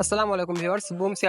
আসসালামু আলাইকুম viewers. বুমস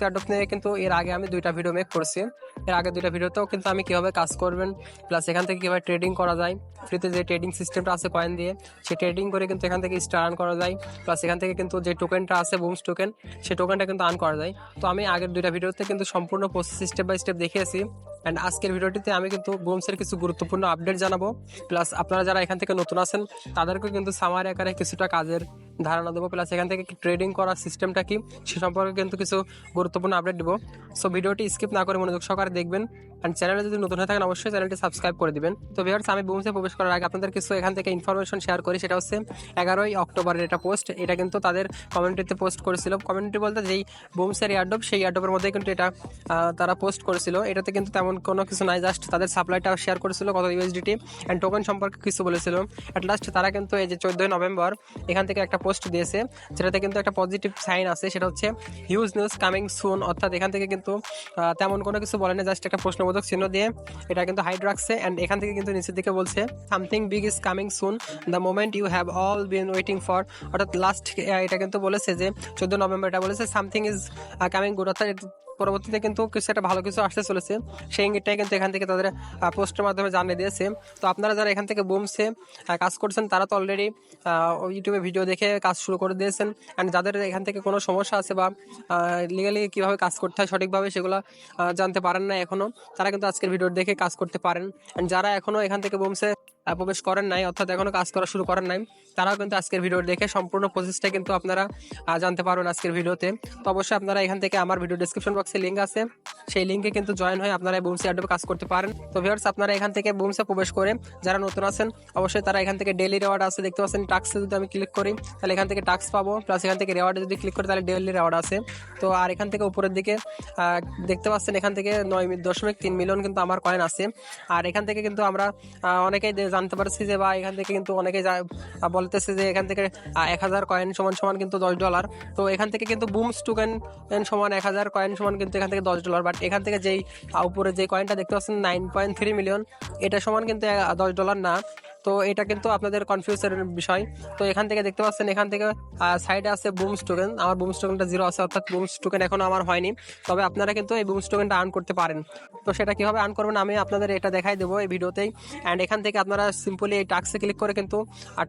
airdrop নিয়ে কিন্তু এর আগে আমি দুইটা ভিডিও মেক করছি। এর আগে দুইটা ভিডিওতেও কিন্তু আমি কিভাবে কাজ করবেন প্লাস এখান থেকে কিভাবে ট্রেডিং করা যায়, ফ্রিতে যে ট্রেডিং সিস্টেমটা আছে কয়েন দিয়ে সেই ট্রেডিং করে কিন্তু এখান থেকে স্টার আর্ন করা যায়, প্লাস এখান থেকে কিন্তু যে টোকেনটা আছে বুমস টোকেন সেই টোকেনটা কিন্তু আর্ন করা যায়। তো আমি আগের দুইটা ভিডিওতে কিন্তু সম্পূর্ণ প্রসেস স্টেপ বাই স্টেপ দেখিয়েছি। অ্যান্ড আজকের ভিডিওটিতে আমি কিন্তু বুমসের কিছু গুরুত্বপূর্ণ আপডেট জানাবো, প্লাস আপনারা যারা এখান থেকে নতুন আছেন তাদেরকেও কিন্তু সামারি আকারে কিছুটা কাজের ধারণা দেবো, প্লাস এখান থেকে ট্রেডিং করার সিস্টেমটা কি সে সম্পর্কে কিন্তু কিছু গুরুত্বপূর্ণ আপডেট দেবো। সো ভিডিওটি স্কিপ না করে মনোযোগ সহকারে দেখবেন। অ্যান্ড চ্যানেলে যদি নতুন হয়ে থাকেন অবশ্যই চ্যানেলটি সাবস্ক্রাইব করে দিবেন। তো ভিউয়ার্স, আমি বুমসে প্রবেশ করার আগে আপনাদের কিছু এখান থেকে ইনফরমেশন শেয়ার করি। সেটা হচ্ছে 11ই অক্টোবরের এটা পোস্ট। এটা কিন্তু তাদের কমিউনিটিতে পোস্ট করেছিল। কমিউনিটি বলতে যেই বুমসের এয়ারড্রপ সেই এয়ারড্রপের মধ্যে কিন্তু এটা তারা পোস্ট করেছিল। এটাতে কিন্তু তেমন কোনো কিছু নাই, জাস্ট তাদের সাপ্লাইটা শেয়ার করেছিল কত ইউএসডিটি অ্যান্ড টোকেন সম্পর্কে কিছু বলেছিল। অ্যাট লাস্ট তারা কিন্তু এই যে 14ই নভেম্বর এখান থেকে একটা পোস্ট দিয়েছে, যেটাতে কিন্তু একটা পজিটিভ সাইন আছে। সেটা হচ্ছে হিউজ নিউজ কামিং সুন, অর্থাৎ এখান থেকে কিন্তু তেমন কোনো কিছু বলে না, জাস্ট একটা প্রশ্নবোধক চিহ্ন দিয়ে এটা কিন্তু হাইড রাখছে। অ্যান্ড এখান থেকে কিন্তু নিচের দিকে বলছে something big is coming soon, the moment you have all been waiting for. অর্থাৎ লাস্ট এটা কিন্তু বলেছে যে 14 নভেম্বর এটা বলেছে সামথিং ইজ কামিং গুড, অর্থাৎ পরবর্তীতে কিন্তু কিছু একটা ভালো কিছু আসতে চলেছে, সেই ইঙ্গিতটাই কিন্তু এখান থেকে তাদের পোস্টের মাধ্যমে জানিয়ে দিয়েছে। তো আপনারা যারা এখান থেকে বুমসে কাজ করছেন তারা তো অলরেডি ইউটিউবে ভিডিও দেখে কাজ শুরু করে দিয়েছেন। অ্যান্ড যাদের এখান থেকে কোনো সমস্যা আছে বা লিগালি কীভাবে কাজ করতে হয় সঠিকভাবে সেগুলো জানতে পারেন না এখনও, তারা কিন্তু আজকের ভিডিও দেখে কাজ করতে পারেন। অ্যান্ড যারা এখনও এখান থেকে বুমসে প্রবেশ করেন নাই, অর্থাৎ এখনও কাজ করা শুরু করেন নাই, তারাও কিন্তু আজকের ভিডিও দেখে সম্পূর্ণ প্রসেসটা কিন্তু আপনারা জানতে পারবেন আজকের ভিডিওতে। তো অবশ্যই আপনারা এখান থেকে আমার ভিডিও ডিসক্রিপশন বক্সে লিঙ্ক আছে, সেই লিঙ্কে কিন্তু জয়েন হয়ে আপনারা বুমসে এয়ারড্রপে কাজ করতে পারেন। তো ভিউয়ার্স, আপনারা এখান থেকে বুমসে প্রবেশ করে যারা নতুন আছেন অবশ্যই তারা এখান থেকে ডেইলি রেওয়ার্ড আছে, দেখতে পাচ্ছেন টাস্কে যদি আমি ক্লিক করি তাহলে এখান থেকে টাস্ক পাবো, প্লাস এখান থেকে রেওয়ার্ডে যদি ক্লিক করি তাহলে ডেইলি রেওয়ার্ড আছে। তো আর এখান থেকে উপরের দিকে দেখতে পাচ্ছেন এখান থেকে 9.3 মিলিয়ন কিন্তু আমার কয়েন আছে। আর এখান থেকে কিন্তু আমরা অনেকেই জানতে পারছি যে বা এখান থেকে কিন্তু অনেকেই বলতেছে যে এখান থেকে 1000 কয়েন সমান সমান কিন্তু $10। তো এখান থেকে কিন্তু বুমস টোকেন সমান 1000 কয়েন সমান কিন্তু এখান থেকে $10। বাট এখান থেকে যেই উপরে যে কয়েনটা দেখতে পাচ্ছেন 9.3 মিলিয়ন, এটা সমান কিন্তু $10 না। তো এটা কিন্তু আপনাদের কনফিউজের বিষয়। তো এখান থেকে দেখতে পাচ্ছেন এখান থেকে সাইডে আছে বুমস টোকেন, আমার বুমস টোকেনটা 0 আছে, অর্থাৎ বুমস টোকেন এখনো আমার হয়নি। তবে আপনারা কিন্তু এই বুমস টোকেনটা আর্ন করতে পারেন। তো সেটা কিভাবে আর্ন করবেন আমি আপনাদের এটা দেখাই দেবো এই ভিডিওতেই। অ্যান্ড এখান থেকে আপনারা সিম্পলি এই টাস্কে ক্লিক করে কিন্তু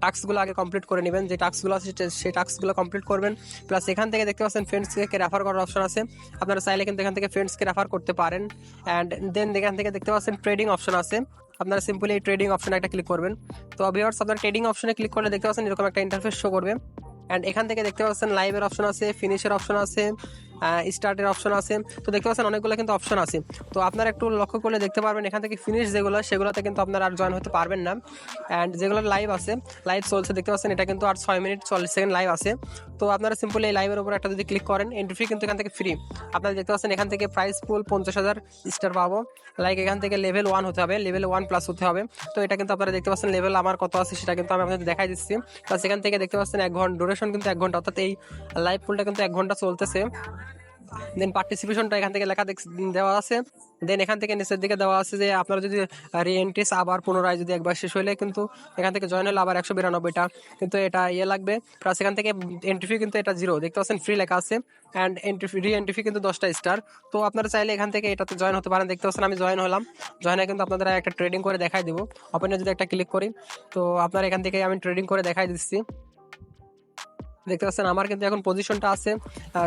টাস্কগুলো আগে কমপ্লিট করে নেবেন, যে টাস্কগুলো আছে সেই টাস্কগুলো কমপ্লিট করবেন। প্লাস এখান থেকে দেখতে পাচ্ছেন ফ্রেন্ডসকে রেফার করার অপশন আছে, আপনারা চাইলে কিন্তু এখান থেকে ফ্রেন্ডসকে রেফার করতে পারেন। অ্যান্ড দেন এখান থেকে দেখতে পাচ্ছেন ট্রেডিং অপশন আছে, আপনারা সিম্পলি এই ট্রেডিং অপশনে একটা ক্লিক করবেন। তো ভিউয়ার্স, আপনারা ট্রেডিং অপশনে ক্লিক করলে দেখতে পাচ্ছেন এরকম একটা ইন্টারফেস শো করবে। অ্যান্ড এখান থেকে দেখতে পাচ্ছেন লাইভের অপশন আছে, ফিনিশের অপশন আছে, স্টার্টের অপশন আছে। তো দেখতে পাচ্ছেন অনেকগুলো কিন্তু অপশন আছে। তো আপনারা একটু লক্ষ্য করলে দেখতে পারবেন এখান থেকে ফিনিশ যেগুলো সেগুলোতে কিন্তু আপনারা আর জয়েন হতে পারবেন না। অ্যান্ড যেগুলো লাইভ আছে, লাইভ চলছে দেখতে পাচ্ছেন এটা কিন্তু আর 6 মিনিট 40 সেকেন্ড লাইভ আছে। তো আপনারা সিম্পলি এই লাইভের উপর একটা যদি ক্লিক করেন, এন্ট্রি ফি কিন্তু এখান থেকে ফ্রি। আপনারা দেখতে পাচ্ছেন এখান থেকে প্রাইস পুল 50,000 স্টার পাবো। লাইক এখান থেকে লেভেল 1 হতে হবে, লেভেল 1 প্লাস হতে হবে। তো এটা কিন্তু আপনারা দেখতে পাচ্ছেন লেভেল আমার কত আছে সেটা কিন্তু আমি আপনাদের দেখাই দিচ্ছি। প্লাস এখান থেকে দেখতে পাচ্ছেন 1 ঘন্টা ডুরেশন কিন্তু 1 ঘন্টা, অর্থাৎ এই লাইভ পুলটা কিন্তু 1 ঘন্টা চলতেছে। দেন পার্টিসিপেশনটা এখান থেকে লেখা দেওয়া আছে। দেন এখান থেকে নিচের দিকে দেওয়া আছে যে আপনারা যদি রিএন্ট্রিস আবার পুনরায় যদি একবার শেষ হলে কিন্তু এখান থেকে জয়েন হলে আবার 192টা কিন্তু এটা লাগবে। প্লাস এখান থেকে এন্ট্রি ফি কিন্তু এটা 0 দেখতে পাচ্ছেন, ফ্রি লেখা আছে। অ্যান্ড রি-এন্ট্রি ফি কিন্তু 10টা স্টার। তো আপনারা চাইলে এখান থেকে এটাতে জয়েন হতে পারেন। দেখতে পাচ্ছেন আমি জয়েন হলাম, জয়েন হয়ে কিন্তু আপনাদের একটা ট্রেডিং করে দেখাই দেবো। ওপেনে যদি একটা ক্লিক করি তো আপনারা এখান থেকে আমি ট্রেডিং করে দেখাই দিচ্ছি। দেখতে পাচ্ছেন আমার কিন্তু এখন পজিশনটা আছে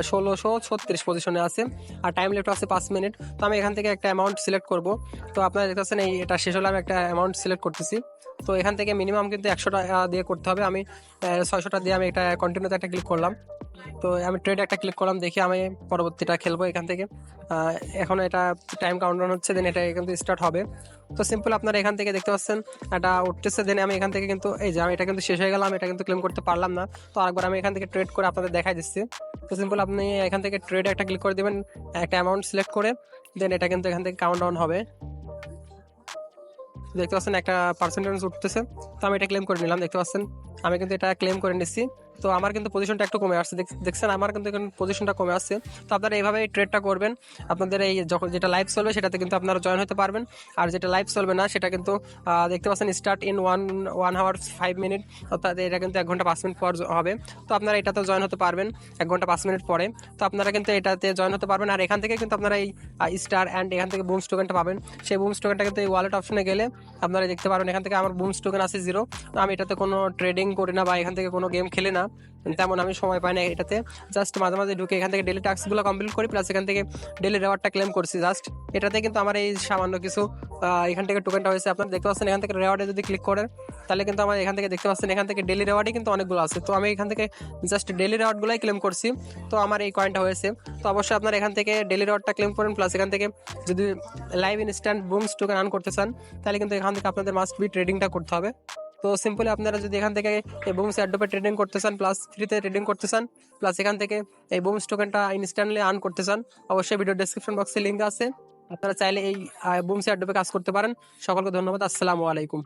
1636 পজিশনে আছে, আর টাইম লেফট আছে 5 মিনিট। তো আমি এখান থেকে একটা অ্যামাউন্ট সিলেক্ট করব। তো আপনারা দেখতে পাচ্ছেন এটা শেষ হলে আমি একটা অ্যামাউন্ট সিলেক্ট করতেছি। তো এখান থেকে মিনিমাম কিন্তু 100 টাকা দিয়ে করতে হবে। আমি 600 টাকা দিয়ে আমি একটা কন্টিনিউতে একটা ক্লিক করলাম। তো আমি ট্রেড একটা ক্লিক করলাম, দেখি আমি পরবর্তীটা খেলবো এখান থেকে। এখন এটা টাইম কাউন্টডাউন হচ্ছে, দেন এটা কিন্তু স্টার্ট হবে। তো সিম্পল আপনারা এখান থেকে দেখতে পাচ্ছেন এটা উঠতেছে। দেন আমি এখান থেকে কিন্তু এই যে আমি এটা কিন্তু শেষ হয়ে গেলাম, এটা কিন্তু ক্লেম করতে পারলাম না। তো আরেকবার আমি এখান থেকে ট্রেড করে আপনাদের দেখাই দিচ্ছি। তো সিম্পল আপনি এখান থেকে ট্রেড একটা ক্লিক করে দেবেন, একটা অ্যামাউন্ট সিলেক্ট করে, দেন এটা কিন্তু এখান থেকে কাউন্টডাউন হবে। দেখতে পাচ্ছেন একটা পার্সেন্টেজ উঠতেছে। তো আমি এটা ক্লেম করে নিলাম, দেখতে পাচ্ছেন আমি কিন্তু এটা ক্লেম করে নিচ্ছি। তো আমার কিন্তু পজিশনটা একটু কমে আসছে, দেখছেন আমার কিন্তু পজিশনটা কমে আসছে। তো আপনারা এইভাবে ট্রেডটা করবেন। আপনাদের এই যখন যেটা লাইভ চলবে সেটাতে কিন্তু আপনারা জয়েন হতে পারবেন, আর যেটা লাইভ চলবে না সেটা কিন্তু দেখতে পাচ্ছেন স্টার্ট ইন 1 hour 5 minute, অর্থাৎ এটা কিন্তু 1 ঘন্টা 5 মিনিট পর হবে। তো আপনারা এটাতে জয়েন হতে পারবেন 1 ঘন্টা 5 মিনিট পরে। তো আপনারা কিন্তু এটাতে জয়েন হতে পারবেন, আর এখান থেকে কিন্তু আপনারা এই স্টার অ্যান্ড এখান থেকে বুমস টোকেনটা পাবেন। সেই বুমস টোকেনটা কিন্তু এই ওয়ালেট অপশনে গেলে আপনারা দেখতে পারবেন এখান থেকে আমার বুমস টোকেন আছে 0। আমি এটাতে কোনো ট্রেডিং করি না বা এখান থেকে কোনো গেম খেলি না, তেমন আমি সময় পাই না এটাতে। জাস্ট মাঝে মাঝে ঢুকে এখান থেকে ডেলি টাস্কগুলো কমপ্লিট করি, প্লাস এখান থেকে ডেলি রেওয়ার্ডটা ক্লেম করছি জাস্ট। এটাতে কিন্তু আমার এই সামান্য কিছু এখান থেকে টোকেনটা হয়েছে। আপনারা দেখতে পাচ্ছেন এখান থেকে রেওয়ার্ডে যদি ক্লিক করেন তাহলে কিন্তু আমার এখান থেকে দেখতে পাচ্ছেন এখান থেকে ডেলি রেওয়ার্ডই কিন্তু অনেকগুলো আছে। তো আমি এখান থেকে জাস্ট ডেলি রেওয়ার্ডগুলোই ক্লেম করছি, তো আমার এই কয়েনটা হয়েছে। তো অবশ্যই আপনারা এখান থেকে ডেলি রেওয়ার্ডটা ক্লেম করেন, প্লাস এখান থেকে যদি লাইভ ইনস্ট্যান্ট বুমস টোকেন আর্ন করতে চান তাহলে কিন্তু এখান থেকে আপনাদের মাস্ট বি ট্রেডিংটা করতে হবে। তো সিম্পলি আপনারা যদি এখান থেকে এই বুমস অ্যাডোপে ট্রেডিং করতে চান, প্লাস ফ্রিতে ট্রেডিং করতে চান, প্লাস এখান থেকে এই বুমস টোকেনটা ইনস্ট্যান্টলি আর্ন করতে চান, অবশ্যই ভিডিও ডেসক্রিপশন বক্সে লিঙ্ক আছে, আপনারা চাইলে এই বুমস অ্যাডোপে কাজ করতে পারেন। সকলকে ধন্যবাদ, আসসালামু আলাইকুম।